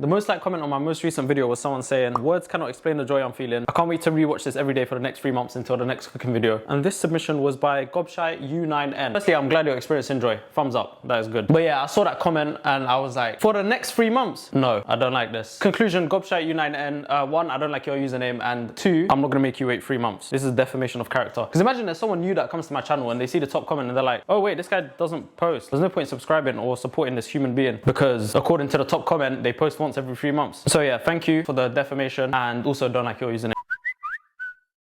The most liked comment on my most recent video was someone saying, words cannot explain the joy I'm feeling. I can't wait to rewatch this every day for the next 3 months until the next cooking video. And this submission was by Gobshite U9N. Firstly, I'm glad you're experiencing joy. Thumbs up, that is good. But yeah, I saw that comment and I was like, for the next 3 months? No, I don't like this. Conclusion, Gobshite U9N, 1, I don't like your username, and 2, I'm not gonna make you wait 3 months. This is defamation of character. Because imagine there's someone new that comes to my channel and they see the top comment and they're like, oh wait, this guy doesn't post. There's no point in subscribing or supporting this human being because according to the top comment, they post once every 3 months. So yeah, thank you for the defamation and also don't like your username.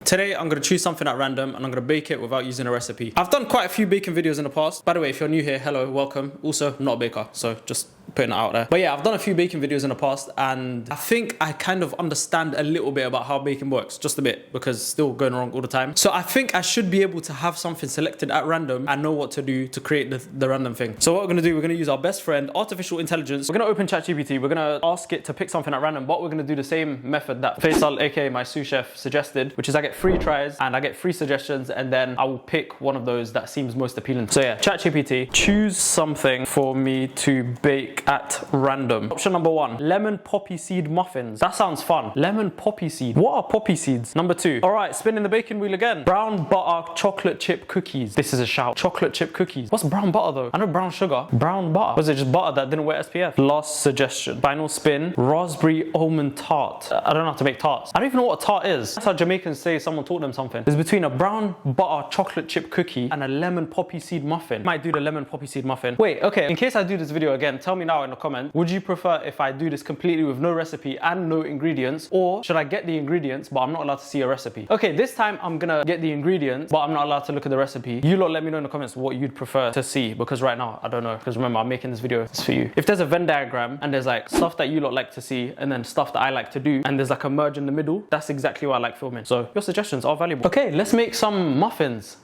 Today, I'm gonna choose something at random and I'm gonna bake it without using a recipe. I've done quite a few baking videos in the past. By the way, if you're new here, hello, welcome. Also, I'm not a baker, so just putting it out there. But yeah, I've done a few baking videos in the past and I think I kind of understand a little bit about how baking works, just a bit, because it's still going wrong all the time. So I think I should be able to have something selected at random and know what to do to create the random thing. So what we're gonna do, we're gonna use our best friend, artificial intelligence. We're gonna open ChatGPT, we're gonna ask it to pick something at random, but we're gonna do the same method that Faisal, aka my sous chef, suggested, which is I get 3 tries and I get 3 suggestions and then I will pick one of those that seems most appealing. So yeah, ChatGPT, choose something for me to bake at random. Option number 1, lemon poppy seed muffins. That sounds fun. Lemon poppy seed. What are poppy seeds? Number 2, all right, spinning the baking wheel again. Brown butter chocolate chip cookies. This is a shout. Chocolate chip cookies. What's brown butter though? I know brown sugar. Brown butter. Was it just butter that didn't wear SPF? Last suggestion. Final spin. Raspberry almond tart. I don't know how to make tarts. I don't even know what a tart is. That's how Jamaicans say someone taught them something. It's between a brown butter chocolate chip cookie and a lemon poppy seed muffin. Might do the lemon poppy seed muffin. Wait, okay, in case I do this video again, tell me now in the comment, would you prefer if I do this completely with no recipe and no ingredients, or should I get the ingredients but I'm not allowed to see a recipe? Okay, this time I'm gonna get the ingredients but I'm not allowed to look at the recipe. You lot let me know in the comments what you'd prefer to see, because right now I don't know, because remember I'm making this video, it's for you. If there's a Venn diagram and there's like stuff that you lot like to see and then stuff that I like to do and there's like a merge in the middle, that's exactly what I like filming. So your suggestions are valuable. Okay, let's make some muffins.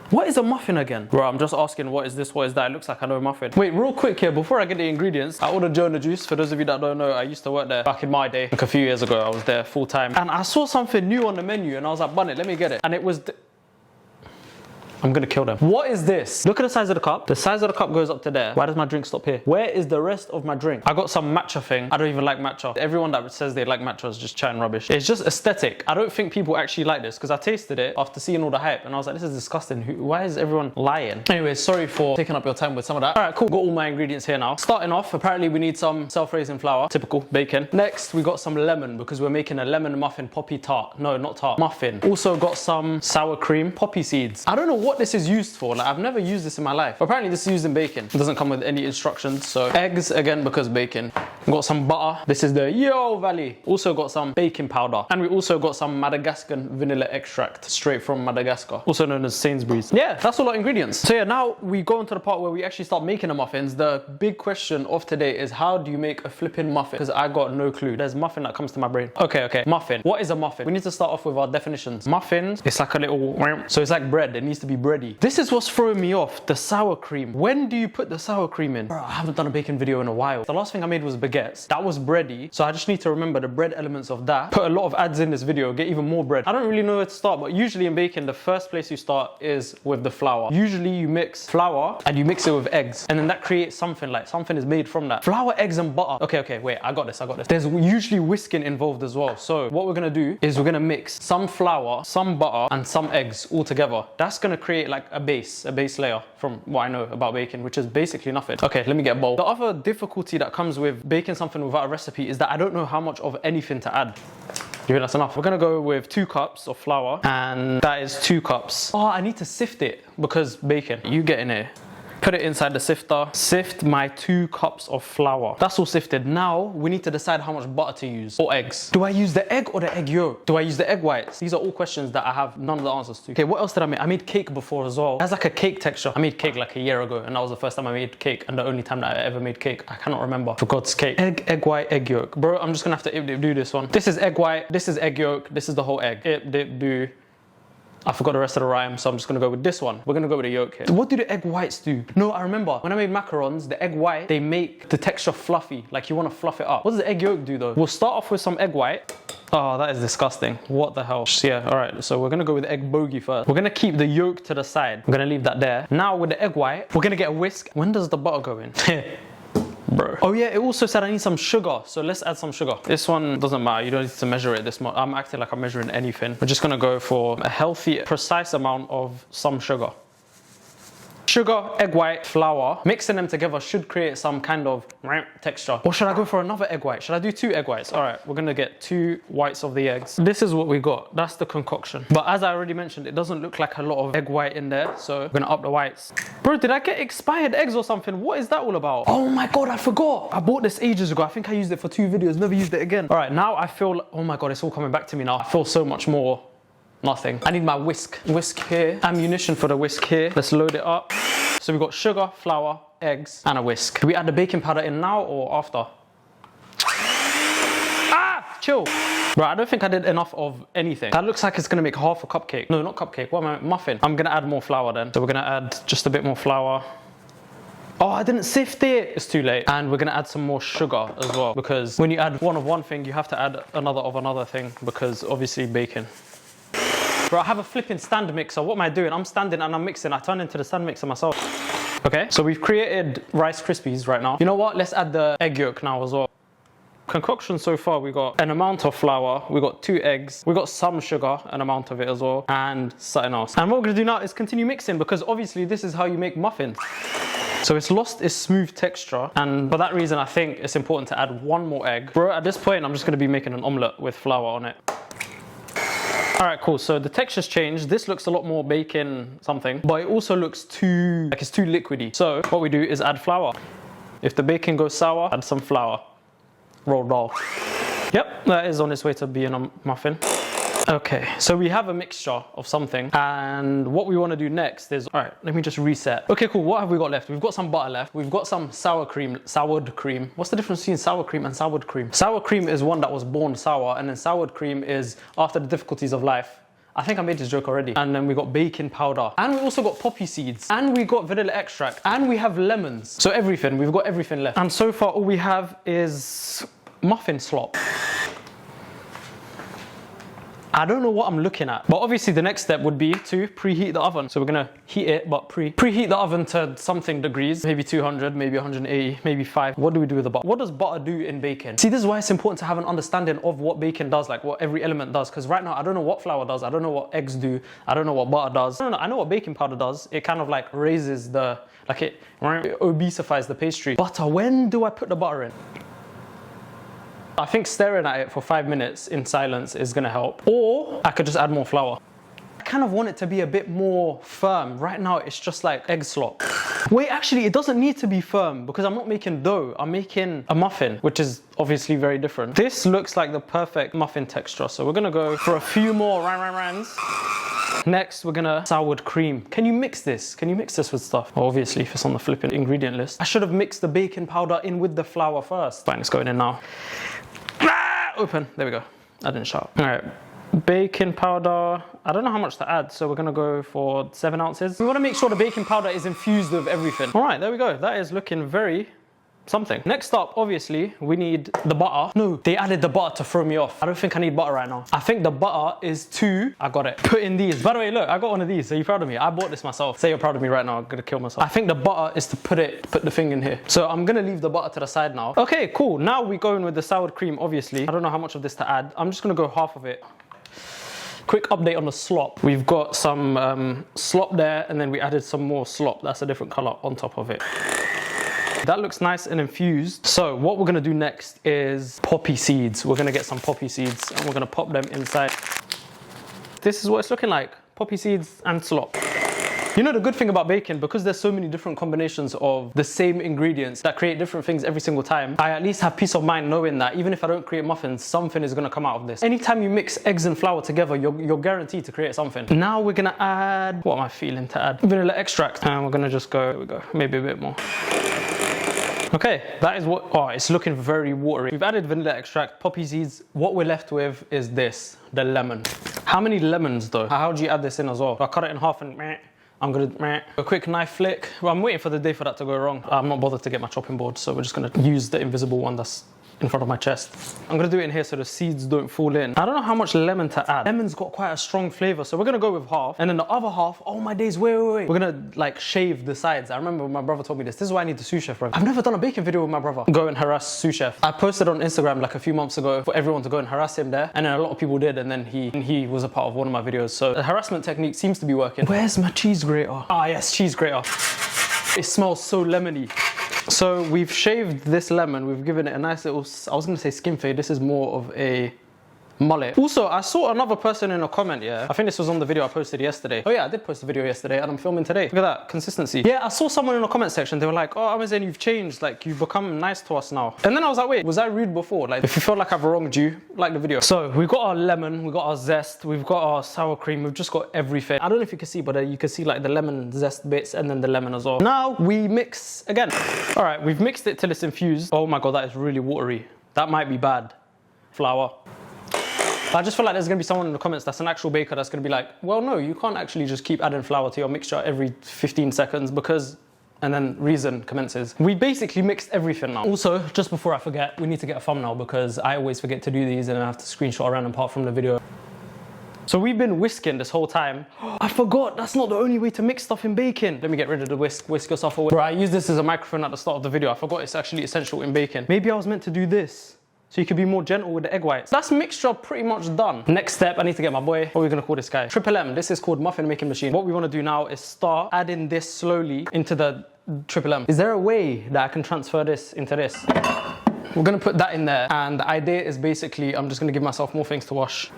What is a muffin again? Bro, I'm just asking what is this, what is that? It looks like I know a muffin. Wait, real quick here, before I get the ingredients, I ordered Jonah Juice. For those of you that don't know, I used to work there back in my day. Like a few years ago, I was there full time. And I saw something new on the menu and I was like, bun it, let me get it. And it was... I'm gonna kill them. What is this? Look at the size of the cup. The size of the cup goes up to there. Why does my drink stop here? Where is the rest of my drink? I got some matcha thing. I don't even like matcha. Everyone that says they like matcha is just chatting rubbish. It's just aesthetic. I don't think people actually like this because I tasted it after seeing all the hype and I was like, this is disgusting. Why is everyone lying? Anyway, sorry for taking up your time with some of that. All right, cool. Got all my ingredients here now. Starting off, apparently we need some self-raising flour. Typical bacon. Next, we got some lemon because we're making a lemon muffin poppy tart. No, not tart. Muffin. Also got some sour cream, poppy seeds. I don't know what this is used for. Like, I've never used this in my life. Apparently this is used in bacon. It doesn't come with any instructions. So eggs again because bacon. Got some butter. This is the Yo Valley. Also got some baking powder. And we also got some Madagascar vanilla extract straight from Madagascar. Also known as Sainsbury's. Yeah, that's all our ingredients. So yeah, now we go into the part where we actually start making the muffins. The big question of today is how do you make a flipping muffin? Because I got no clue. There's muffin that comes to my brain. Okay. Muffin. What is a muffin? We need to start off with our definitions. Muffins, it's like a little... So it's like bread. It needs to be bready. This is what's throwing me off, the sour cream. When do you put the sour cream in? Bro, I haven't done a baking video in a while. The last thing I made was baguettes. That was bready, so I just need to remember the bread elements of that. Put a lot of ads in this video, get even more bread. I don't really know where to start, but usually in baking, the first place you start is with the flour. Usually you mix flour and you mix it with eggs, and then that creates something, like something is made from that. Flour, eggs, and butter. Okay, wait, I got this. There's usually whisking involved as well. So what we're gonna do is we're gonna mix some flour, some butter, and some eggs all together. That's gonna create like a base layer from what I know about baking, which is basically nothing. Okay, let me get a bowl. The other difficulty that comes with baking something without a recipe is that I don't know how much of anything to add. You think that's enough? We're gonna go with 2 cups of flour, and that is 2 cups. Oh, I need to sift it because bacon. You get in here. Put it inside the sifter. Sift my 2 cups of flour. That's all sifted. Now we need to decide how much butter to use or eggs. Do I use the egg or the egg yolk? Do I use the egg whites? These are all questions that I have none of the answers to. Okay, what else did I make? I made cake before as well. It has like a cake texture. I made cake like a year ago, and that was the first time I made cake and the only time that I ever made cake. I cannot remember. For God's sake. Egg white, egg yolk. Bro, I'm just gonna have to do this one. This is egg white. This is egg yolk. This is the whole egg. Do. I forgot the rest of the rhyme, so I'm just gonna go with this one. We're gonna go with the yolk here. What do the egg whites do? No, I remember when I made macarons, the egg white, they make the texture fluffy, like you wanna fluff it up. What does the egg yolk do though? We'll start off with some egg white. Oh, that is disgusting. What the hell? Yeah, all right, so we're gonna go with the egg bogey first. We're gonna keep the yolk to the side. I'm gonna leave that there. Now with the egg white, we're gonna get a whisk. When does the butter go in? bro. Oh yeah, it also said I need some sugar. So let's add some sugar. This one doesn't matter. You don't need to measure it this much. I'm acting like I'm measuring anything. We're just gonna go for a healthy, precise amount of some sugar. Sugar, egg white, flour, mixing them together should create some kind of texture. Or should I go for another egg white? Should I do 2 egg whites? All right, we're gonna get 2 whites of the eggs. This is what we got. That's the concoction. But as I already mentioned, it doesn't look like a lot of egg white in there. So we're gonna up the whites. Bro, did I get expired eggs or something? What is that all about? Oh my God, I forgot. I bought this ages ago. I think I used it for 2 videos, never used it again. All right, now I feel, oh my God, it's all coming back to me now. I feel so much more nothing. I need my whisk. Whisk here, ammunition for the whisk here. Let's load it up. So we've got sugar, flour, eggs, and a whisk. Do we add the baking powder in now or after? Ah, chill. Bro, I don't think I did enough of anything. That looks like it's gonna make half a cupcake. No, not cupcake, what am I, muffin. I'm gonna add more flour then. So we're gonna add just a bit more flour. Oh, I didn't sift it. It's too late. And we're gonna add some more sugar as well, because when you add one of one thing, you have to add another of another thing, because obviously bacon. Bro, I have a flipping stand mixer. What am I doing? I'm standing and I'm mixing. I turn into the stand mixer myself. Okay, so we've created Rice Krispies right now. You know what? Let's add the egg yolk now as well. Concoction so far, we got an amount of flour, we got 2 eggs, we got some sugar, an amount of it as well, and something else. And what we're gonna do now is continue mixing, because obviously this is how you make muffins. So it's lost its smooth texture, and for that reason I think it's important to add 1 more egg. Bro, at this point I'm just gonna be making an omelette with flour on it. All right, cool. So the texture's changed. This looks a lot more bacon something, but it also looks too, like it's too liquidy. So what we do is add flour. If the bacon goes sour, add some flour. Roll dal. Yep, that is on its way to being a muffin. Okay, so we have a mixture of something, and what we want to do next is, all right, let me just reset. Okay, cool, what have we got left? We've got some butter left, we've got some soured cream. What's the difference between sour cream and soured cream? Sour cream is one that was born sour, and then soured cream is after the difficulties of life. I think I made this joke already. And then we got baking powder, and we also got poppy seeds, and we got vanilla extract, and we have lemons. So everything, we've got everything left. And so far all we have is muffin slop. I don't know what I'm looking at, but obviously the next step would be to preheat the oven. So we're gonna heat it, but preheat the oven to something degrees, maybe 200, maybe 180, maybe 5. What do we do with the butter? What does butter do in bacon? See, this is why it's important to have an understanding of what bacon does, like what every element does. Because right now, I don't know what flour does. I don't know what eggs do. I don't know what butter does. I know what baking powder does. It kind of like raises the, like it obesifies the pastry. Butter, when do I put the butter in? I think staring at it for 5 minutes in silence is gonna help. Or I could just add more flour. I kind of want it to be a bit more firm. Right now it's just like egg slop. Wait, actually it doesn't need to be firm, because I'm not making dough, I'm making a muffin, which is obviously very different. This looks like the perfect muffin texture, so we're gonna go for a few more rands. Next, we're gonna soured cream. Can you mix this? Can you mix this with stuff? Well, obviously, if it's on the flipping ingredient list. I should have mixed the baking powder in with the flour first. Fine, it's going in now. Open, there we go. I didn't shut up. All right, baking powder. I don't know how much to add, so we're gonna go for 7 ounces. We wanna make sure the baking powder is infused with everything. All right, there we go. That is looking very something. Next up, obviously, we need the butter. No, they added the butter to throw me off. I don't think I need butter right now. I think the butter is I got it. Put in these. By the way, look, I got one of these. Are you proud of me? I bought this myself. Say you're proud of me right now. I'm gonna kill myself. I think the butter is to put the thing in here. So I'm gonna leave the butter to the side now. Okay, cool. Now we're going with the soured cream, obviously. I don't know how much of this to add. I'm just gonna go half of it. Quick update on the slop. We've got some slop there, and then we added some more slop. That's a different color on top of it. That looks nice and infused. So what we're gonna do next is poppy seeds. We're gonna get some poppy seeds and we're gonna pop them inside. This is what it's looking like. Poppy seeds and slop. You know the good thing about bacon, because there's so many different combinations of the same ingredients that create different things every single time, I at least have peace of mind knowing that even if I don't create muffins, something is gonna come out of this. Anytime you mix eggs and flour together, you're guaranteed to create something. Now we're gonna add, what am I feeling to add? Vanilla extract. And we're gonna just go, there we go, maybe a bit more. Okay, that is what, oh, it's looking very watery. We've added vanilla extract, poppy seeds. What we're left with is this, the lemon. How many lemons though? How do you add this in as well? I cut it in half and I'm gonna a quick knife flick. Well, I'm waiting for the day for that to go wrong. I'm not bothered to get my chopping board, so we're just gonna use the invisible one that's in front of my chest. I'm gonna do it in here so the seeds don't fall in. I don't know how much lemon to add. Lemon's got quite a strong flavor, so we're gonna go with half. And then the other half, oh my days, wait. We're gonna like shave the sides. I remember my brother told me this. This is why I need the sous chef, bro. I've never done a bacon video with my brother. Go and harass sous chef. I posted on Instagram like a few months ago for everyone to go and harass him there. And then a lot of people did, and then he was a part of one of my videos. So the harassment technique seems to be working. Where's my cheese grater? Ah, yes, cheese grater. It smells so lemony. So we've shaved this lemon, we've given it a nice little, I was gonna say skin fade, this is more of a mullet. Also, I saw another person in a comment, yeah. I think this was on the video I posted yesterday. Oh yeah, I did post a video yesterday and I'm filming today. Look at that, consistency. Yeah, I saw someone in the comment section, they were like, oh, Amazon, you've changed, like you've become nice to us now. And then I was like, wait, was I rude before? Like, if you feel like I've wronged you, like the video. So we've got our lemon, we've got our zest, we've got our sour cream, we've just got everything. I don't know if you can see, but you can see like the lemon zest bits and then the lemon as well. Now we mix again. All right, we've mixed it till it's infused. Oh my God, that is really watery. That might be bad. Flour. I just feel like there's gonna be someone in the comments that's an actual baker that's gonna be like, well, no, you can't actually just keep adding flour to your mixture every 15 seconds because, and then reason commences. We basically mixed everything now. Also, just before I forget, we need to get a thumbnail because I always forget to do these and I have to screenshot a random part from the video. So we've been whisking this whole time. I forgot, that's not the only way to mix stuff in bacon. Let me get rid of the whisk yourself away. Bro, I used this as a microphone at the start of the video. I forgot it's actually essential in bacon. Maybe I was meant to do this, so you could be more gentle with the egg whites. That's mixture pretty much done. Next step, I need to get my boy, what are we gonna call this guy? Triple M, this is called muffin making machine. What we wanna do now is start adding this slowly into the Triple M. Is there a way that I can transfer this into this? We're gonna put that in there, and the idea is basically, I'm just gonna give myself more things to wash.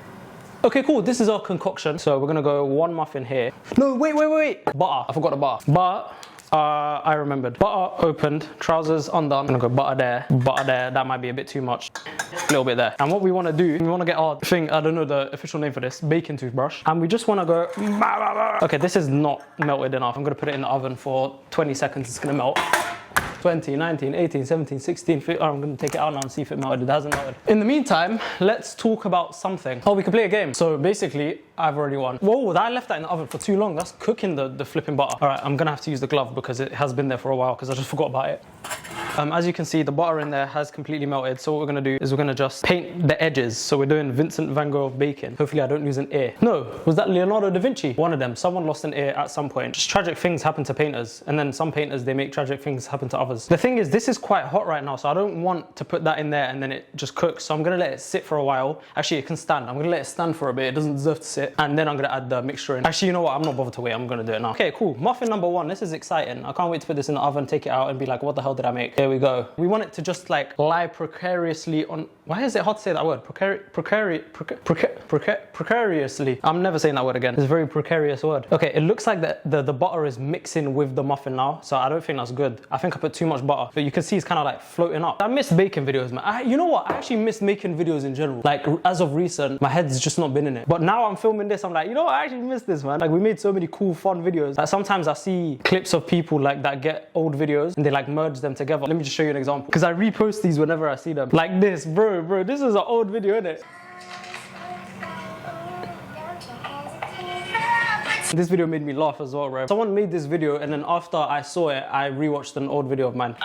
Okay, cool, this is our concoction. So we're gonna go one muffin here. No, wait. Butter, I forgot the butter. Butter. I remembered. Butter opened, trousers undone. I'm gonna go butter there, that might be a bit too much. A little bit there. And what we wanna do, we wanna get our thing, I don't know the official name for this, bacon toothbrush. And we just wanna go, okay, this is not melted enough. I'm gonna put it in the oven for 20 seconds, it's gonna melt. 20, 19, 18, 17, 16, 15. Oh, I'm gonna take it out now and see if it melted. It hasn't melted. In the meantime, let's talk about something. Oh, we can play a game. So basically, I've already won. Whoa, I left that in the oven for too long. That's cooking the flipping butter. All right, I'm gonna have to use the glove because it has been there for a while because I just forgot about it. As you can see, the butter in there has completely melted. So what we're gonna do is we're gonna just paint the edges. So we're doing Vincent van Gogh of bacon. Hopefully I don't lose an ear. No, was that Leonardo da Vinci? One of them, someone lost an ear at some point. Just tragic things happen to painters. And then some painters, they make tragic things happen to others. The thing is, this is quite hot right now. So I don't want to put that in there and then it just cooks. So I'm gonna let it sit for a while. Actually, it can stand. I'm gonna let it stand for a bit. It doesn't deserve to sit. And then I'm gonna add the mixture in. Actually, you know what? I'm not bothered to wait. I'm gonna do it now. Okay, cool. Muffin number one. This is exciting. I can't wait to put this in the oven, take it out and be like, what the hell did I make? There we go. We want it to just like lie precariously on, why is it hard to say that word? Precariously. I'm never saying that word again. It's a very precarious word. Okay, it looks like the butter is mixing with the muffin now. So I don't think that's good. I think I put too much butter. But you can see it's kind of like floating up. I miss bacon videos, man. You know what? I actually miss making videos in general. Like as of recent, my head's just not been in it. But now I'm filming this, I'm like, you know what? I actually miss this, man. Like we made so many cool, fun videos. Like sometimes I see clips of people like that get old videos and they like merge them together. Let me just show you an example. Because I repost these whenever I see them. Like this, bro, this is an old video, innit? This video made me laugh as well, bro. Someone made this video and then after I saw it, I rewatched an old video of mine. Okay,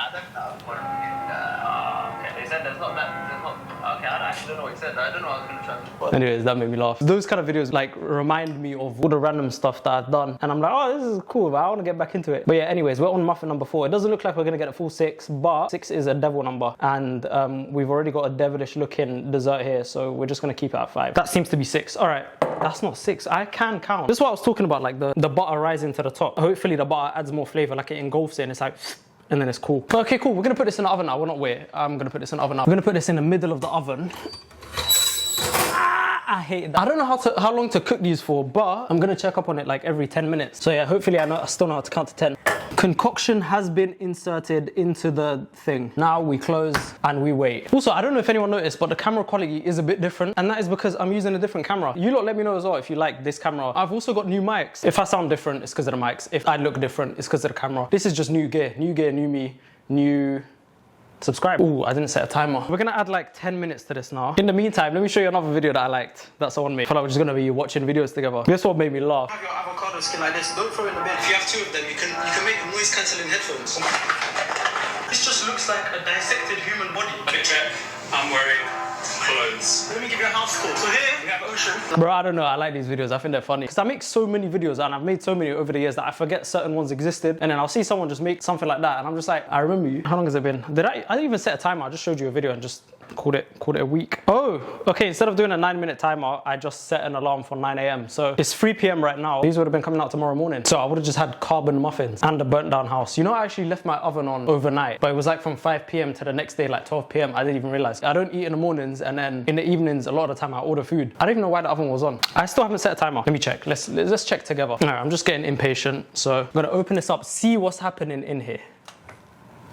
they said there's not okay, I actually don't know what he said. I don't know what I was gonna try to. Anyways, that made me laugh. Those kind of videos like remind me of all the random stuff that I've done. And I'm like, oh, this is cool, but I wanna get back into it. But yeah, anyways, we're on muffin number 4. It doesn't look like we're gonna get a full 6, but 6 is a devil number. And we've already got a devilish looking dessert here, so we're just gonna keep it at 5. That seems to be 6. All right. That's not 6. I can count. This is what I was talking about, like the butter rising to the top. Hopefully the butter adds more flavor, like it engulfs it and it's like, and then it's cool. Okay, cool. We're gonna put this in the oven now. We're not wait. I'm gonna put this in the oven now. We're gonna put this in the middle of the oven. I hate that. I don't know how long to cook these for, but I'm gonna check up on it like every 10 minutes. So yeah, hopefully I still know how to count to 10. Concoction has been inserted into the thing. Now we close and we wait. Also, I don't know if anyone noticed, but the camera quality is a bit different, and that is because I'm using a different camera. You lot let me know as well if you like this camera. I've also got new mics. If I sound different, it's because of the mics. If I look different, it's because of the camera. This is just new gear, new me, new... Subscribe. Ooh, I didn't set a timer. We're gonna add like 10 minutes to this now. In the meantime, let me show you another video that I liked that someone made. I feel like we're just gonna be watching videos together. This one made me laugh. Have your avocado skin like this, don't throw it in the bin. If you have 2 of them, you can make noise cancelling headphones. This just looks like a dissected human body. Picture it. I'm wearing clothes. Let me give you a house tour. So here we have Ocean. Bro, I don't know, I like these videos, I think they're funny. Because I make so many videos and I've made so many over the years that I forget certain ones existed. And then I'll see someone just make something like that and I'm just like, I remember you. How long has it been? I didn't even set a timer, I just showed you a video and just called it a week. Oh, okay, instead of doing a 9-minute timer, I just set an alarm for 9 AM. So it's 3 PM right now. These would have been coming out tomorrow morning. So I would have just had carbon muffins and a burnt down house. You know, I actually left my oven on overnight, but it was like from 5 PM to the next day, like 12 PM. I didn't even realize. I don't eat in the mornings and then in the evenings, a lot of the time I order food. I don't even know why the oven was on. I still haven't set a timer. Let me check. Let's check together. All right, I'm just getting impatient. So I'm gonna open this up, see what's happening in here.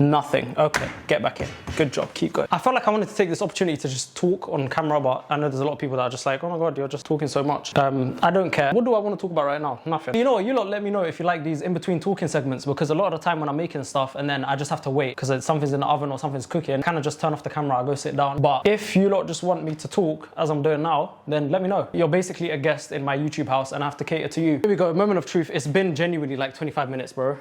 Nothing. Okay, get back in. Good job, keep going. I felt like I wanted to take this opportunity to just talk on camera, but I know there's a lot of people that are just like, oh my God, you're just talking so much. I don't care. What do I want to talk about right now? Nothing. You know what, you lot let me know if you like these in-between talking segments, because a lot of the time when I'm making stuff and then I just have to wait because something's in the oven or something's cooking, I kind of just turn off the camera, I go sit down. But if you lot just want me to talk as I'm doing now, then let me know. You're basically a guest in my YouTube house and I have to cater to you. Here we go, moment of truth. It's been genuinely like 25 minutes, bro.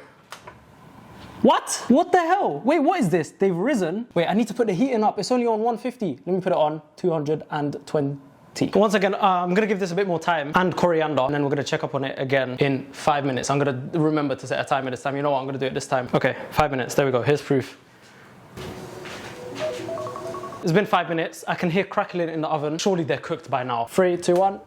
What? What the hell? Wait, what is this? They've risen. Wait, I need to put the heating up. It's only on 150. Let me put it on 220. Once again, I'm gonna give this a bit more time and coriander, and then we're gonna check up on it again in 5 minutes. I'm gonna remember to set a timer this time. You know what? I'm gonna do it this time. Okay, 5 minutes. There we go. Here's proof. It's been 5 minutes. I can hear crackling in the oven. Surely they're cooked by now. 3, 2, 1.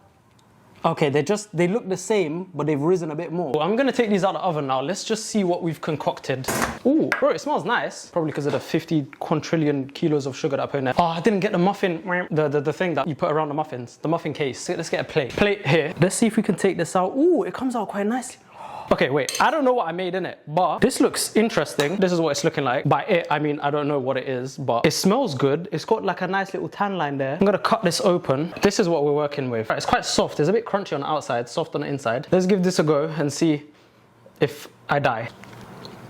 Okay, they look the same, but they've risen a bit more. I'm gonna take these out of the oven now. Let's just see what we've concocted. Ooh, bro, it smells nice. Probably because of the 50 quadrillion kilos of sugar that I put in there. Oh, I didn't get the muffin, the thing that you put around the muffins, the muffin case. Let's get a plate. Plate here. Let's see if we can take this out. Ooh, it comes out quite nicely. Okay, wait, I don't know what I made in it, but this looks interesting. This is what it's looking like. By it, I mean, I don't know what it is, but it smells good. It's got like a nice little tan line there. I'm gonna cut this open. This is what we're working with. Right, it's quite soft. It's a bit crunchy on the outside, soft on the inside. Let's give this a go and see if I die.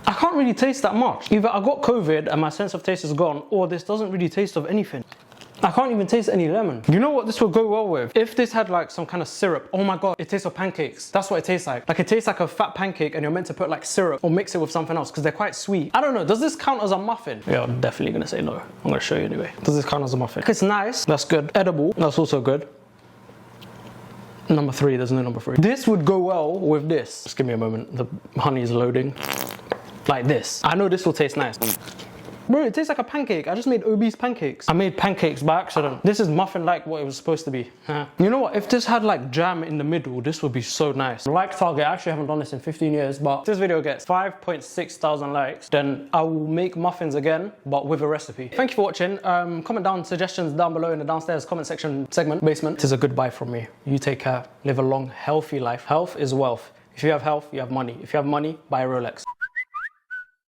I can't really taste that much. Either I got COVID and my sense of taste is gone, or this doesn't really taste of anything. I can't even taste any lemon. You know what this would go well with? If this had like some kind of syrup. Oh my God, it tastes of pancakes. That's what it tastes like. Like it tastes like a fat pancake and you're meant to put like syrup or mix it with something else because they're quite sweet. I don't know, does this count as a muffin? Yeah, I'm definitely gonna say no. I'm gonna show you anyway. Does this count as a muffin? It's nice, that's good. Edible, that's also good. Number 3, there's no number 3. This would go well with this. Just give me a moment, the honey is loading. Like this. I know this will taste nice. Bro, it tastes like a pancake. I just made obese pancakes. I made pancakes by accident. This is muffin-like what it was supposed to be. You know what? If this had like jam in the middle, this would be so nice. Like target, I actually haven't done this in 15 years, but if this video gets 5.6 thousand likes, then I will make muffins again, but with a recipe. Thank you for watching. Comment down suggestions down below in the downstairs comment section segment, basement. This is a goodbye from me. You take care. Live a long, healthy life. Health is wealth. If you have health, you have money. If you have money, buy a Rolex.